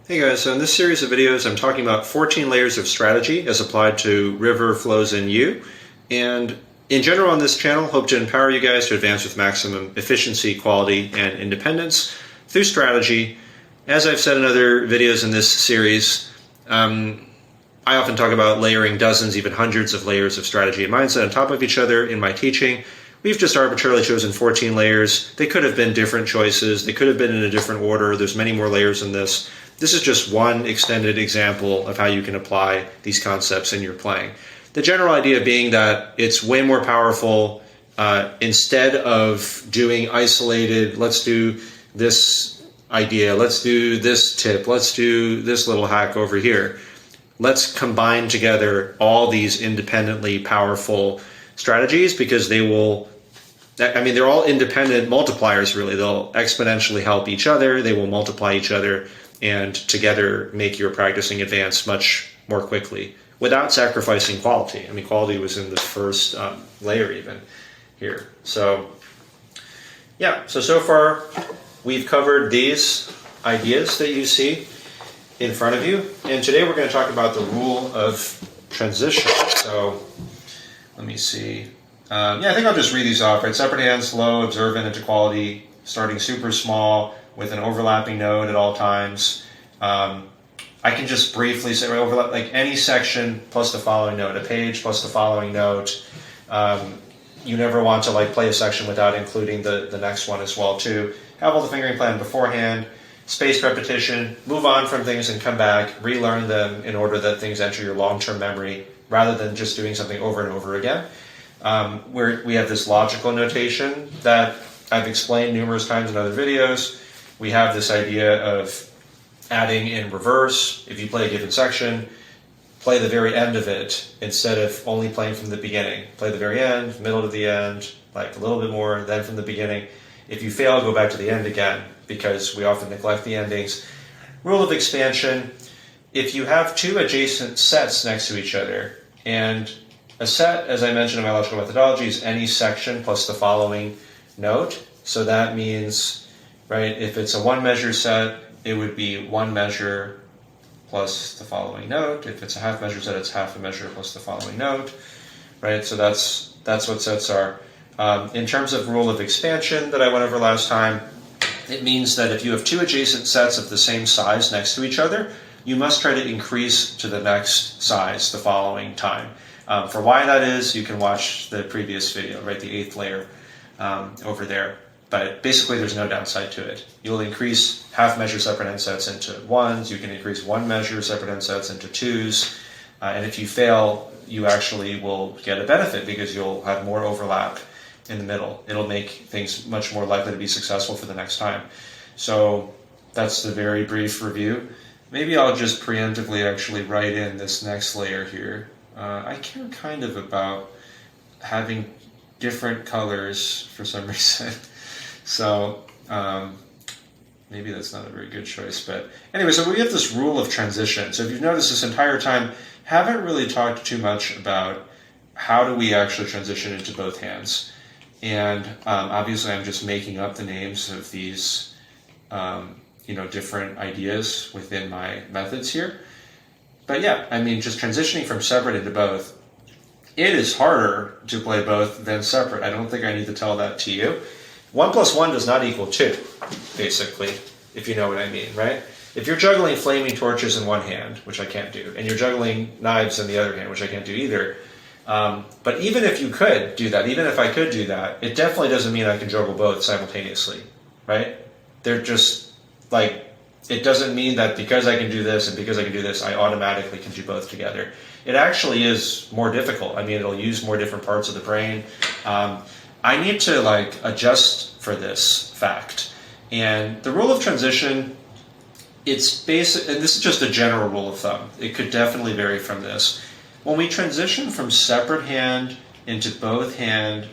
Hey guys, so in this series of videos I'm talking about 14 layers of strategy as applied to river flows in U. And in general on this channel, hope to empower you guys to advance with maximum efficiency, quality, and independence through strategy. As I've said in other videos in this series, I often talk about layering dozens, even hundreds of layers of strategy and mindset on top of each other in my teaching. We've just arbitrarily chosen 14 layers. They could have been different choices. They could have been in a different order. There's many more layers in this. This is just one extended example of how you can apply these concepts in your playing. The general idea being that it's way more powerful instead of doing isolated, let's do this idea, let's do this tip, let's do this little hack over here. Let's combine together all these independently powerful strategies because they will, they're all independent multipliers really. They'll exponentially help each other, they will multiply each other, and together make your practicing advance much more quickly without sacrificing quality. Quality was in the first layer even here. So yeah, so far we've covered these ideas that you see in front of you. And today we're going to talk about the rule of transition. So let me see. I think I'll just read these off, right? Separate hands, low, observant into quality, starting super small with an overlapping note at all times. I can just briefly say, overlap, like any section plus the following note, a page plus the following note. You never want to play a section without including the next one as well too. Have all the fingering plan beforehand, spaced repetition, move on from things and come back, relearn them in order that things enter your long-term memory rather than just doing something over and over again. We have this logical notation that I've explained numerous times in other videos. We have this idea of adding in reverse. If you play a given section, play the very end of it instead of only playing from the beginning. Play the very end, middle to the end, like a little bit more, then from the beginning. If you fail, go back to the end again because we often neglect the endings. Rule of expansion. If you have two adjacent sets next to each other, and a set, as I mentioned in my logical methodology, is any section plus the following note. So that means, right, if it's a one measure set, it would be one measure plus the following note. If it's a half measure set, it's half a measure plus the following note, right? So that's what sets are. In terms of rule of expansion that I went over last time, it means that if you have two adjacent sets of the same size next to each other, you must try to increase to the next size the following time. For why that is, you can watch the previous video, right? The 8th layer over there. But basically, there's no downside to it. You'll increase half measure separate end sets into ones. You can increase one measure separate end sets into twos. And if you fail, you actually will get a benefit because you'll have more overlap in the middle. It'll make things much more likely to be successful for the next time. So that's the very brief review. Maybe I'll just preemptively actually write in this next layer here. I care kind of about having different colors for some reason. So maybe that's not a very good choice. But anyway, so we have this rule of transition. So if you've noticed this entire time, haven't really talked too much about how do we actually transition into both hands. And obviously I'm just making up the names of these different ideas within my methods here. But yeah, just transitioning from separate into both, it is harder to play both than separate. I don't think I need to tell that to you. 1 plus 1 does not equal 2, basically, if you know what I mean, right? If you're juggling flaming torches in one hand, which I can't do, and you're juggling knives in the other hand, which I can't do either, but even if you could do that, even if I could do that, it definitely doesn't mean I can juggle both simultaneously, right? They're just, it doesn't mean that because I can do this and because I can do this, I automatically can do both together. It actually is more difficult. It'll use more different parts of the brain. I need to adjust for this fact. And the rule of transition, it's basic, and this is just a general rule of thumb. It could definitely vary from this. When we transition from separate hand into both hand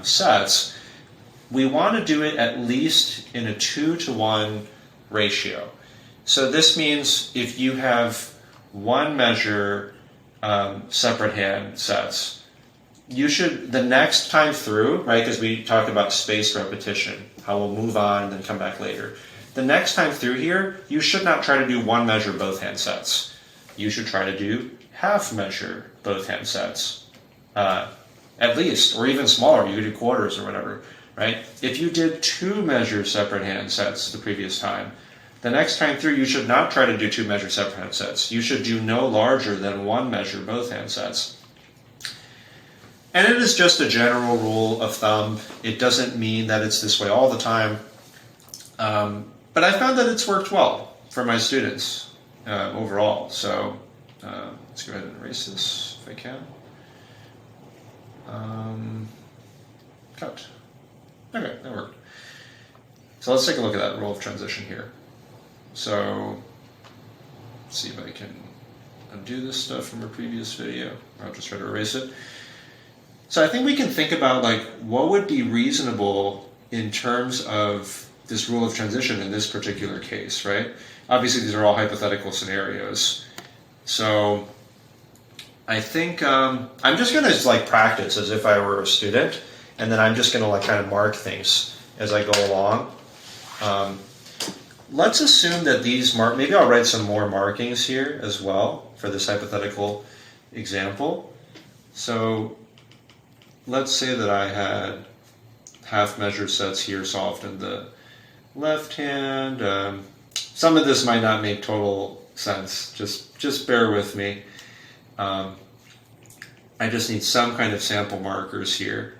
sets, we want to do it at least in a 2-to-1 ratio. So this means if you have one measure separate hand sets, you should, the next time through, right, because we talked about spaced repetition, how we'll move on and then come back later. the next time through here, you should not try to do one measure both hand sets. You should try to do half measure both hand sets, at least, or even smaller. You could do quarters or whatever, right? If you did 2 measure separate hand sets the previous time, the next time through, you should not try to do 2 measure separate hand sets. You should do no larger than 1 measure both hand sets. And it is just a general rule of thumb. It doesn't mean that it's this way all the time. But I found that it's worked well for my students overall. So let's go ahead and erase this if I can. Cut. Okay, that worked. So let's take a look at that rule of transition here. So let's see if I can undo this stuff from a previous video. I'll just try to erase it. So I think we can think about like what would be reasonable in terms of this rule of transition in this particular case, right? Obviously these are all hypothetical scenarios. So I think I'm just going to like practice as if I were a student, and then I'm just going to like kind of mark things as I go along. Let's assume that these maybe I'll write some more markings here as well for this hypothetical example. So let's say that I had half measure sets here solved in the left hand. Some of this might not make total sense. Just bear with me. I just need some kind of sample markers here.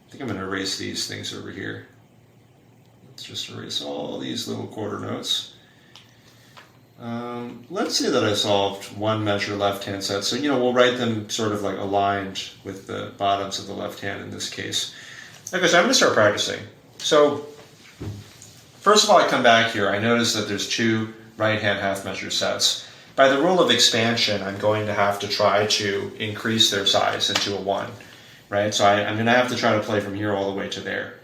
I think I'm going to erase these things over here. Let's just erase all these little quarter notes. Let's say that I solved 1 measure left hand set. So, we'll write them sort of like aligned with the bottoms of the left hand in this case. Okay, so I'm going to start practicing. So, first of all, I come back here. I notice that there's 2 right hand half measure sets. By the rule of expansion, I'm going to have to try to increase their size into a 1, right? So I'm going to have to try to play from here all the way to there.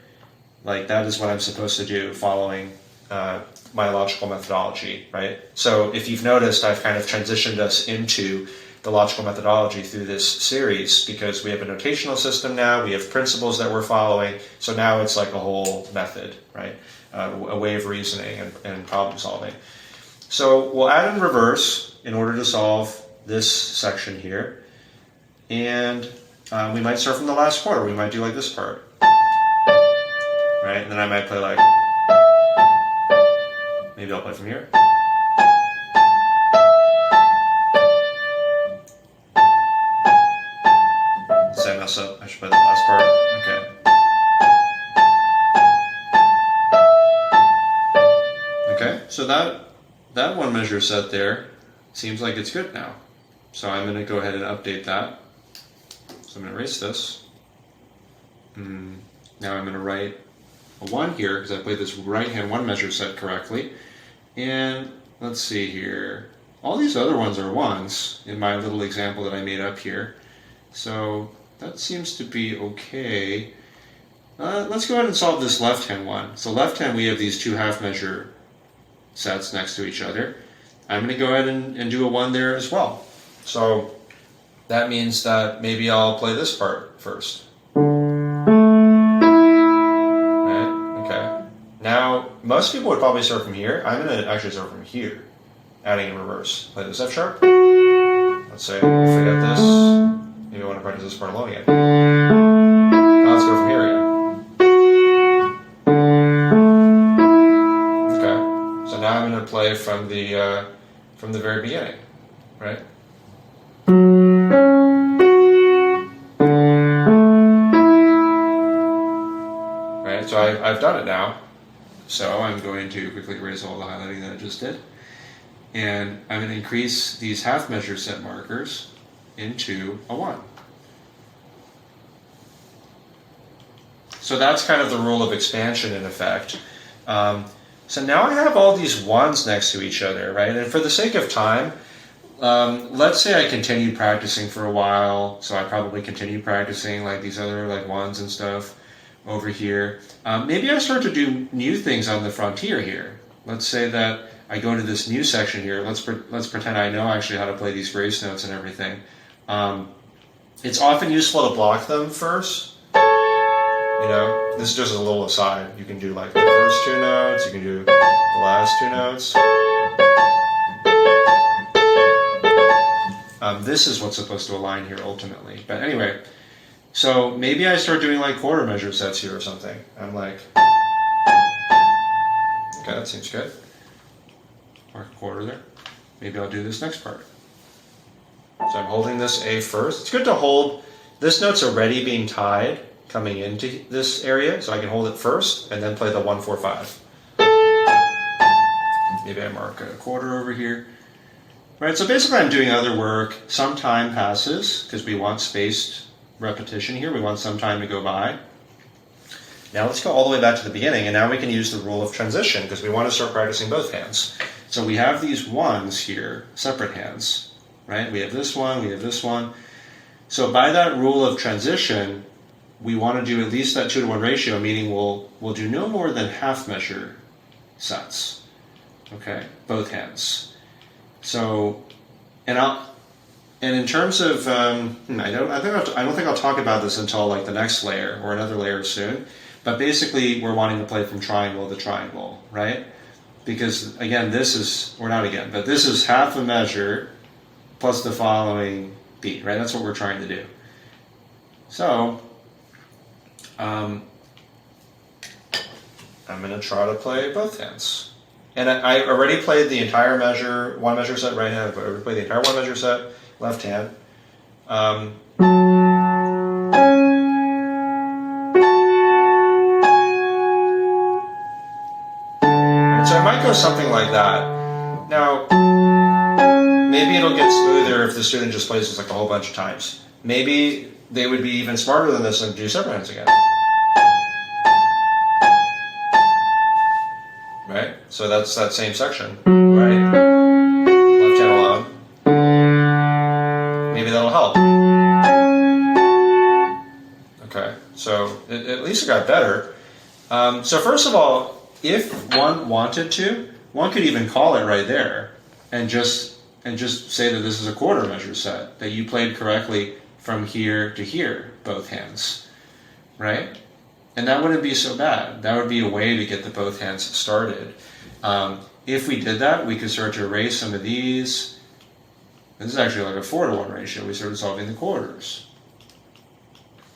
Like that is what I'm supposed to do following my logical methodology, right? So if you've noticed, I've kind of transitioned us into the logical methodology through this series because we have a notational system now, we have principles that we're following, so now it's like a whole method, right? A way of reasoning and problem solving. So we'll add in reverse in order to solve this section here. And we might start from the last quarter. We might do like this part. Right? And then I might play like, maybe I'll play from here. Say I mess up. I should play the last part. Okay. Okay, so that 1 measure set there seems like it's good now. So I'm going to go ahead and update that. So I'm going to erase this. Now I'm going to write a 1 here because I played this right hand 1 measure set correctly. And let's see here. All these other ones are 1s in my little example that I made up here. So that seems to be okay. Let's go ahead and solve this left hand one. So left hand we have these 2 half measure sets next to each other. I'm going to go ahead and do a 1 there as well. So that means that maybe I'll play this part first. Right? Okay. Now, most people would probably start from here. I'm going to actually start from here, adding in reverse. Play this F sharp. Let's say, forget this. Maybe I want to practice this part alone again. Now let's go from here again. Okay. So now I'm going to play from the very beginning, right? Right. So I've done it now. So I'm going to quickly erase all the highlighting that I just did. And I'm going to increase these half measure set markers into a 1. So that's kind of the rule of expansion in effect. So now I have all these 1s next to each other, right? And for the sake of time, let's say I continue practicing for a while. So I probably continue practicing like these other like 1s and stuff over here. Maybe I start to do new things on the frontier here. Let's say that I go to this new section here. Let's pretend I know actually how to play these grace notes and everything. It's often useful to block them first. You know, this is just a little aside. You can do like the first 2 notes. You can do the last two notes. This is what's supposed to align here ultimately. But anyway, so maybe I start doing like quarter measure sets here or something. I'm like, okay, that seems good. Mark a quarter there. Maybe I'll do this next part. So I'm holding this A first. It's good to hold, this note's already being tied coming into this area, so I can hold it first and then play the 1, 4, 5. Maybe I mark a quarter over here. Right, so basically I'm doing other work. Some time passes because we want spaced repetition here. We want some time to go by. Now let's go all the way back to the beginning, and now we can use the rule of transition because we want to start practicing both hands. So we have these ones here, separate hands, right? We have this one, we have this one. So by that rule of transition, we want to do at least that 2-to-1 ratio, meaning we'll do no more than half measure sets. Okay, both hands. So, and in terms of, I don't think I'll talk about this until like the next layer or another layer soon. But basically, we're wanting to play from triangle to triangle, right? Because again, this is half a measure plus the following beat, right? That's what we're trying to do. So, I'm going to try to play both hands. And I already played the entire measure, one measure set right hand, but I already played the entire one measure set left hand. And so I might go something like that. Now, maybe it'll get smoother if the student just plays this like a whole bunch of times. Maybe they would be even smarter than this and do separate hands again. Right? So that's that same section, right? Left hand alone. Maybe that'll help. Okay, so at least it got better. So first of all, if one wanted to, one could even call it right there and just say that this is a quarter measure set, that you played correctly from here to here, both hands, right? And that wouldn't be so bad. That would be a way to get the both hands started. If we did that, we could start to erase some of these. This is actually like a 4-to-1 ratio. We started solving the quarters.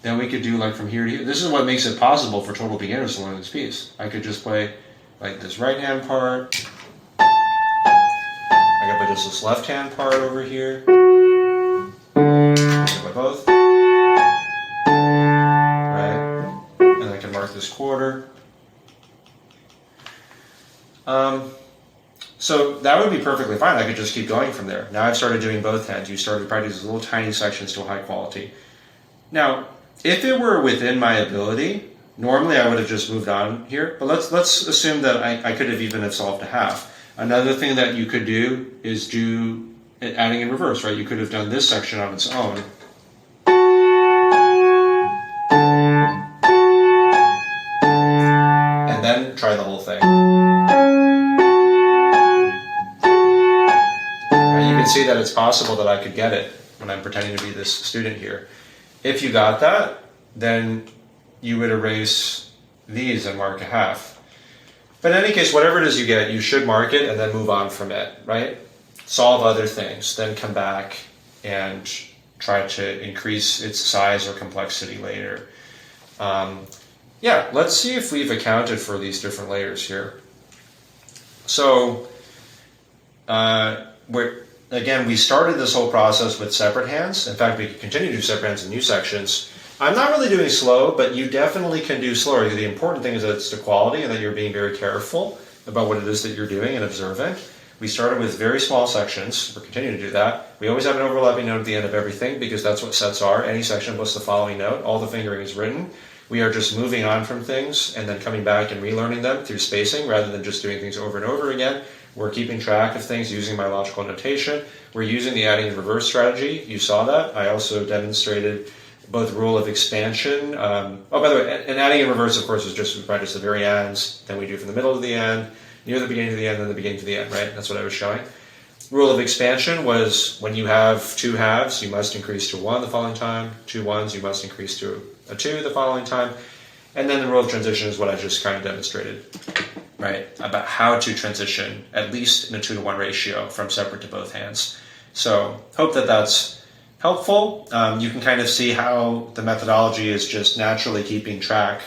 Then we could do like from here to here. This is what makes it possible for total beginners to learn this piece. I could just play like this right hand part. I could play just this left hand part over here. I could play both. Mark this quarter. So that would be perfectly fine. I could just keep going from there. Now I've started doing both hands. You started practicing these little tiny sections to a high quality. Now, if it were within my ability, normally I would have just moved on here. But let's assume that I could have even solved a half. Another thing that you could do is do adding in reverse, right? You could have done this section on its own. Then try the whole thing. Now you can see that it's possible that I could get it when I'm pretending to be this student here. If you got that, then you would erase these and mark a half. But in any case, whatever it is you get, you should mark it and then move on from it, right? Solve other things, then come back and try to increase its size or complexity later. Yeah, let's see if we've accounted for these different layers here. So, we started this whole process with separate hands. In fact, we could continue to do separate hands in new sections. I'm not really doing slow, but you definitely can do slower. The important thing is that it's the quality and that you're being very careful about what it is that you're doing and observant. We started with very small sections. We're continuing to do that. We always have an overlapping note at the end of everything because that's what sets are. Any section plus the following note. All the fingering is written. We are just moving on from things and then coming back and relearning them through spacing rather than just doing things over and over again. We're keeping track of things using my logical notation. We're using the adding and reverse strategy. You saw that. I also demonstrated both rule of expansion. By the way, and adding and reverse, of course, is just we practice the very ends, then we do from the middle to the end, near the beginning to the end, then the beginning to the end, right? That's what I was showing. Rule of expansion was when you have two halves, you must increase to 1 the following time. 2 ones, you must increase to a 2 the following time. And then the rule of transition is what I just kind of demonstrated. right, about how to transition at least in a 2-to-1 ratio from separate to both hands. So hope that that's helpful. You can kind of see how the methodology is just naturally keeping track,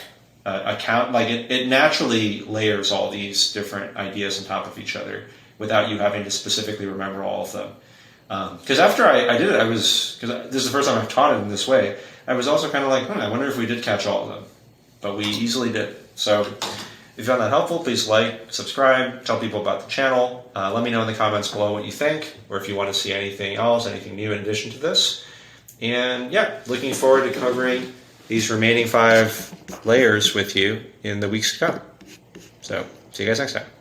it naturally layers all these different ideas on top of each other without you having to specifically remember all of them. Because after I did it, because this is the first time I've taught it in this way, I was also kind of like, I wonder if we did catch all of them. But we easily did. So if you found that helpful, please like, subscribe, tell people about the channel. Let me know in the comments below what you think, or if you want to see anything else, anything new in addition to this. And yeah, looking forward to covering these remaining 5 layers with you in the weeks to come. So see you guys next time.